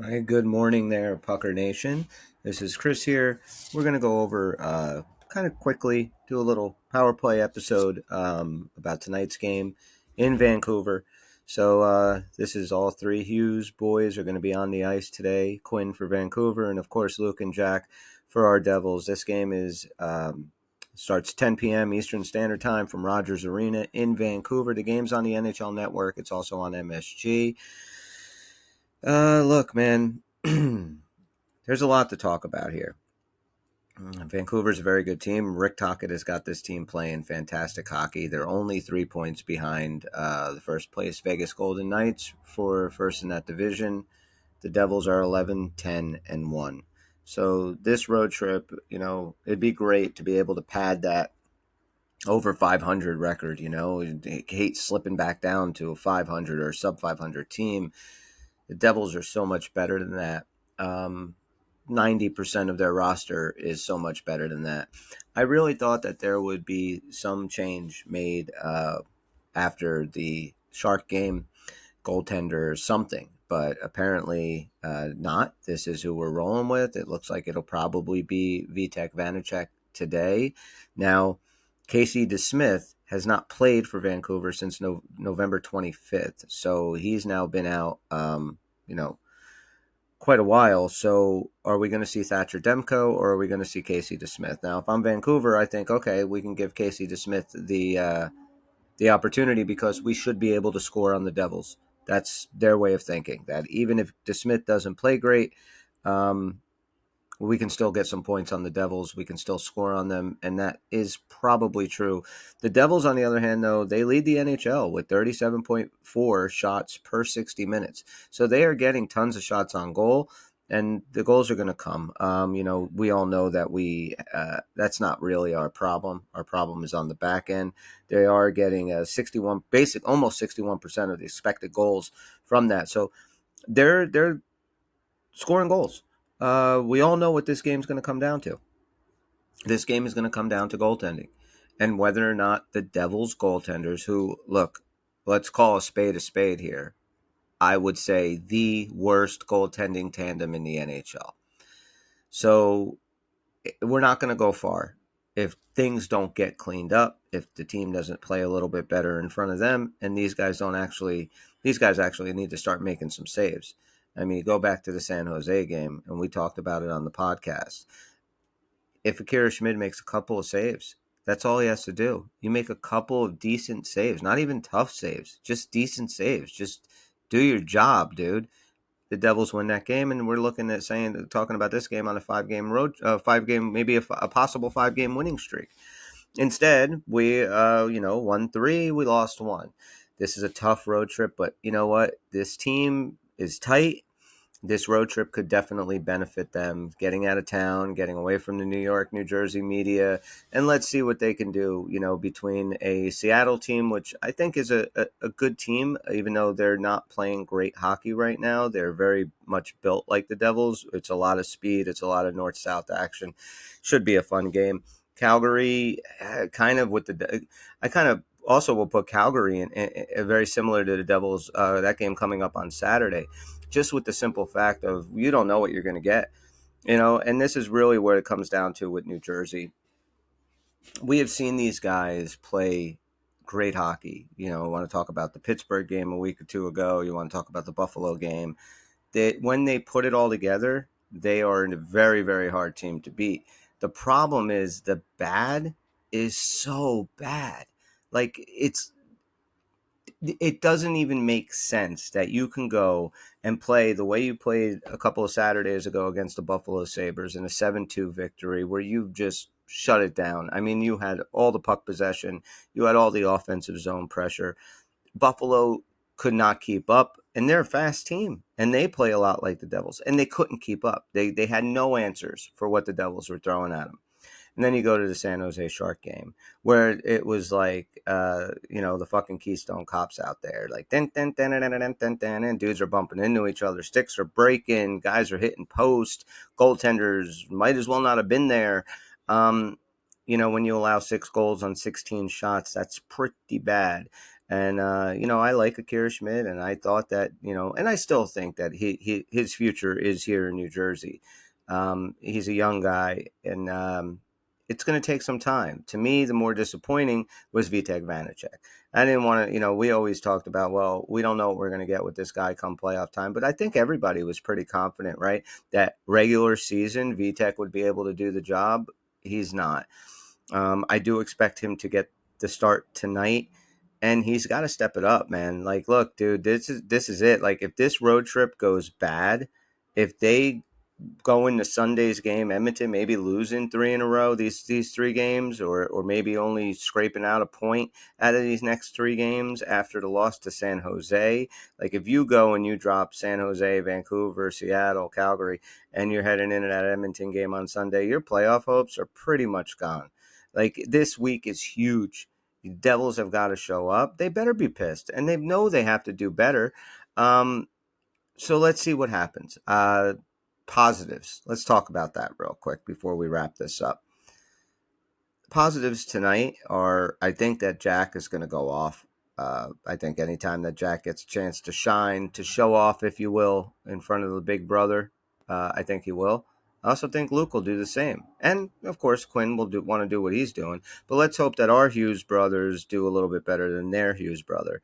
Hey, good morning there, Pucker Nation. This is Chris here. We're going to go over kind of quickly, do a little power play episode about tonight's game in Vancouver. So this is all three Hughes boys are going to be on the ice today. Quinn for Vancouver, and of course Luke and Jack for our Devils. This game is starts 10 p.m. Eastern Standard Time from Rogers Arena in Vancouver. The game's on the NHL Network. It's also on MSG. Look, man, there's a lot to talk about here. Vancouver's a very good team. Rick Tocchet has got this team playing fantastic hockey. They're only 3 points behind the first place Vegas Golden Knights for first in that division. The Devils are 11, 10, and 1. So this road trip, it'd be great to be able to pad that over 500 record. I hate slipping back down to a 500 or sub 500 team. The Devils are so much better than that. 90% of their roster is so much better than that. I really thought that there would be some change made after the Shark game, goaltender or something, but apparently not. This is who we're rolling with. It looks like it'll probably be Vitek Vanacek today. Now, Casey DeSmith has not played for Vancouver since November 25th, so he's now been out, quite a while. So are we going to see Thatcher Demko or are we going to see Casey DeSmith? Now, if I'm Vancouver, I think, okay, we can give Casey DeSmith the opportunity because we should be able to score on the Devils. That's their way of thinking, that even if DeSmith doesn't play great, we can still get some points on the Devils. We can still score on them, and that is probably true. The Devils, on the other hand, though, they lead the NHL with 37.4 shots per 60 minutes. So they are getting tons of shots on goal, and the goals are going to come. We all know that that's not really our problem. Our problem is on the back end. They are getting almost 61% of the expected goals from that. So they're scoring goals. We all know what this game's going to come down to. This game is going to come down to goaltending and whether or not the Devils goaltenders, who, look, let's call a spade here. I would say the worst goaltending tandem in the NHL. So we're not going to go far if things don't get cleaned up, if the team doesn't play a little bit better in front of them, and these guys actually need to start making some saves. I mean, go back to the San Jose game, and we talked about it on the podcast. If Akira Schmid makes a couple of saves, that's all he has to do. You make a couple of decent saves, not even tough saves, just decent saves. Just do your job, dude. The Devils win that game, and we're looking at talking about this game on a 5-game, maybe a possible 5-game winning streak. Instead, we, 1-3, we lost one. This is a tough road trip, but you know what? This team is tight. This road trip could definitely benefit them getting out of town, getting away from the New York, New Jersey media, and let's see what they can do, between a Seattle team, which I think is a good team, even though they're not playing great hockey right now. They're very much built like the Devils. It's a lot of speed. It's a lot of north-south action. Should be a fun game. Calgary, I kind of also will put Calgary in very similar to the Devils, that game coming up on Saturday, just with the simple fact of you don't know what you're going to get, and this is really where it comes down to with New Jersey. We have seen these guys play great hockey. I want to talk about the Pittsburgh game a week or two ago. You want to talk about the Buffalo game. When they put it all together, they are a very, very hard team to beat. The problem is the bad is so bad. Like, it doesn't even make sense that you can go and play the way you played a couple of Saturdays ago against the Buffalo Sabres in a 7-2 victory where you just shut it down. I mean, you had all the puck possession. You had all the offensive zone pressure. Buffalo could not keep up, and they're a fast team, and they play a lot like the Devils, and they couldn't keep up. They had no answers for what the Devils were throwing at them. And then you go to the San Jose Shark game where it was like, the fucking Keystone Cops out there, like, and dudes are bumping into each other. Sticks are breaking. Guys are hitting post. Goaltenders might as well not have been there. When you allow 6 goals on 16 shots, that's pretty bad. And I like Akira Schmidt, and I thought that, and I still think that his future is here in New Jersey. He's a young guy, and it's going to take some time. To me, the more disappointing was Vitek Vanacek. I didn't want to, we always talked about, well, we don't know what we're going to get with this guy come playoff time, but I think everybody was pretty confident, right? That regular season, Vitek would be able to do the job. He's not. I do expect him to get the start tonight, and he's got to step it up, man. Like, look, dude, this is it. Like, if this road trip goes bad, if they go into Sunday's game, Edmonton maybe losing three in a row, these three games, or maybe only scraping out a point out of these next three games after the loss to San Jose. Like, if you go and you drop San Jose, Vancouver, Seattle, Calgary, and you're heading into that Edmonton game on Sunday, your playoff hopes are pretty much gone. Like, this week is huge. The Devils have got to show up. They better be pissed, and they know they have to do better. So let's see what happens. Positives. Let's talk about that real quick before we wrap this up. Positives tonight are, I think that Jack is going to go off. I think anytime that Jack gets a chance to shine, to show off, if you will, in front of the big brother, I think he will. I also think Luke will do the same. And, of course, Quinn will want to do what he's doing. But let's hope that our Hughes brothers do a little bit better than their Hughes brother.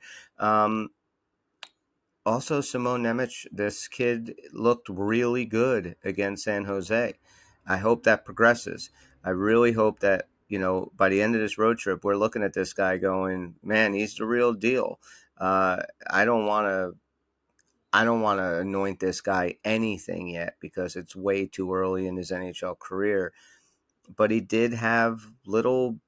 Also, Simone Nemec, this kid looked really good against San Jose. I hope that progresses. I really hope that, by the end of this road trip, we're looking at this guy going, man, he's the real deal. I don't want to. I don't want to anoint this guy anything yet because it's way too early in his NHL career. But he did have little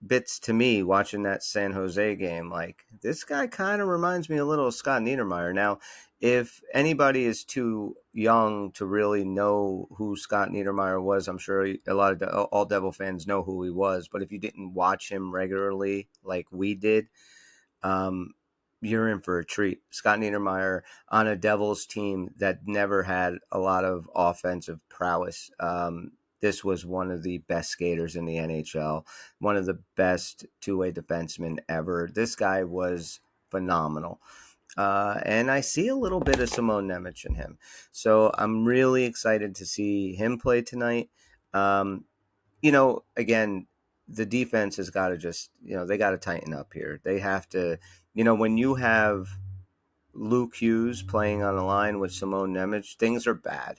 bits to me watching that San Jose game. Like, this guy kind of reminds me a little of Scott Niedermayer. Now, if anybody is too young to really know who Scott Niedermayer was, I'm sure a lot of all Devil fans know who he was. But if you didn't watch him regularly like we did, um, you're in for a treat. Scott Niedermayer on a Devils team that never had a lot of offensive prowess. This was one of the best skaters in the NHL, one of the best two-way defensemen ever. This guy was phenomenal. And I see a little bit of Simone Nemec in him. So I'm really excited to see him play tonight. Again, the defense has got to just, they got to tighten up here. They have to, when you have Luke Hughes playing on the line with Simone Nemec, things are bad.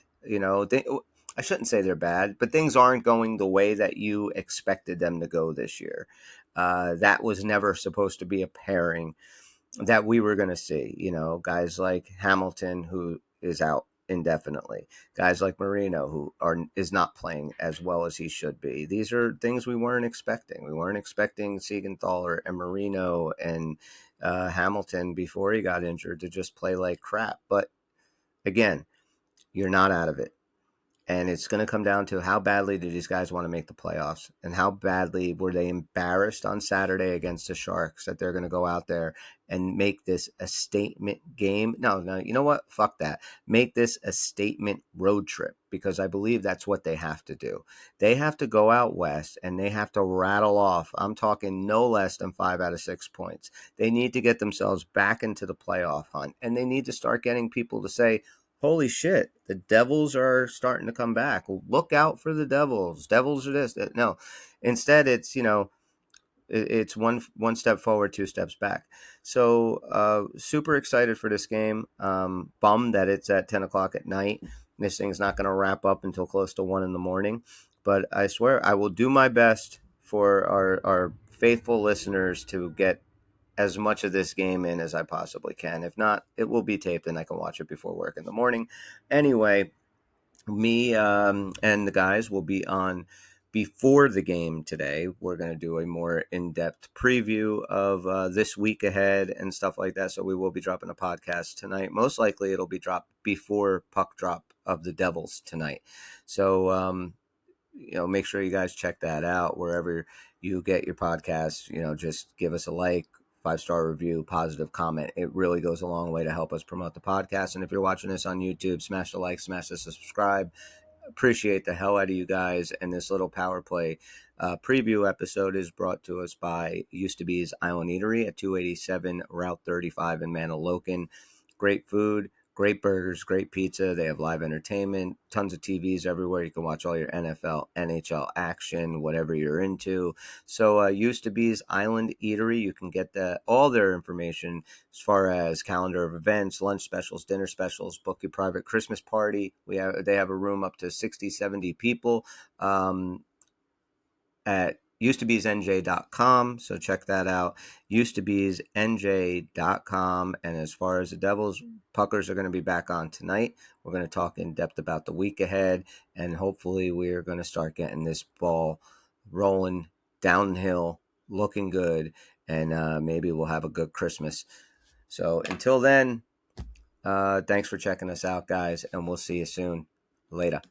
I shouldn't say they're bad, but things aren't going the way that you expected them to go this year. That was never supposed to be a pairing that we were going to see. Guys like Hamilton, who is out indefinitely, guys like Marino, who is not playing as well as he should be. These are things we weren't expecting. We weren't expecting Siegenthaler and Marino and Hamilton before he got injured to just play like crap. But again, you're not out of it. And it's going to come down to how badly do these guys want to make the playoffs, and how badly were they embarrassed on Saturday against the Sharks that they're going to go out there and make this a statement game. No, you know what? Fuck that. Make this a statement road trip, because I believe that's what they have to do. They have to go out west and they have to rattle off, I'm talking no less than 5 out of 6 points. They need to get themselves back into the playoff hunt, and they need to start getting people to say, holy shit, the Devils are starting to come back. Look out for the Devils. Devils are this. No, instead it's, it's one step forward, two steps back. So super excited for this game. Bummed that it's at 10 o'clock at night. This thing's not going to wrap up until close to 1 in the morning. But I swear I will do my best for our faithful listeners to get as much of this game in as I possibly can. If not, it will be taped and I can watch it before work in the morning. Anyway, me and the guys will be on before the game today. We're going to do a more in-depth preview of this week ahead and stuff like that. So we will be dropping a podcast tonight. Most likely it'll be dropped before puck drop of the Devils tonight. So, make sure you guys check that out wherever you get your podcasts. Just give us a like, 5-star review, positive comment. It really goes a long way to help us promote the podcast. And if you're watching this on YouTube, smash the like, smash the subscribe. appreciate the hell out of you guys. And this little power play preview episode is brought to us by Used to Be's Island Eatery at 287 Route 35 in Manalocan. Great food, great burgers, great pizza. They have live entertainment, tons of TVs everywhere. You can watch all your NFL, NHL action, whatever you're into. So Used to Be's Island Eatery, you can get all their information as far as calendar of events, lunch specials, dinner specials, book your private Christmas party. They have a room up to 60, 70 people. At usedtobesnj.com. So check that out. Usedtobesnj.com. And as far as the Devils, Puckers are going to be back on tonight. We're going to talk in depth about the week ahead. And hopefully we're going to start getting this ball rolling downhill, looking good. And maybe we'll have a good Christmas. So until then, thanks for checking us out, guys. And we'll see you soon. Later.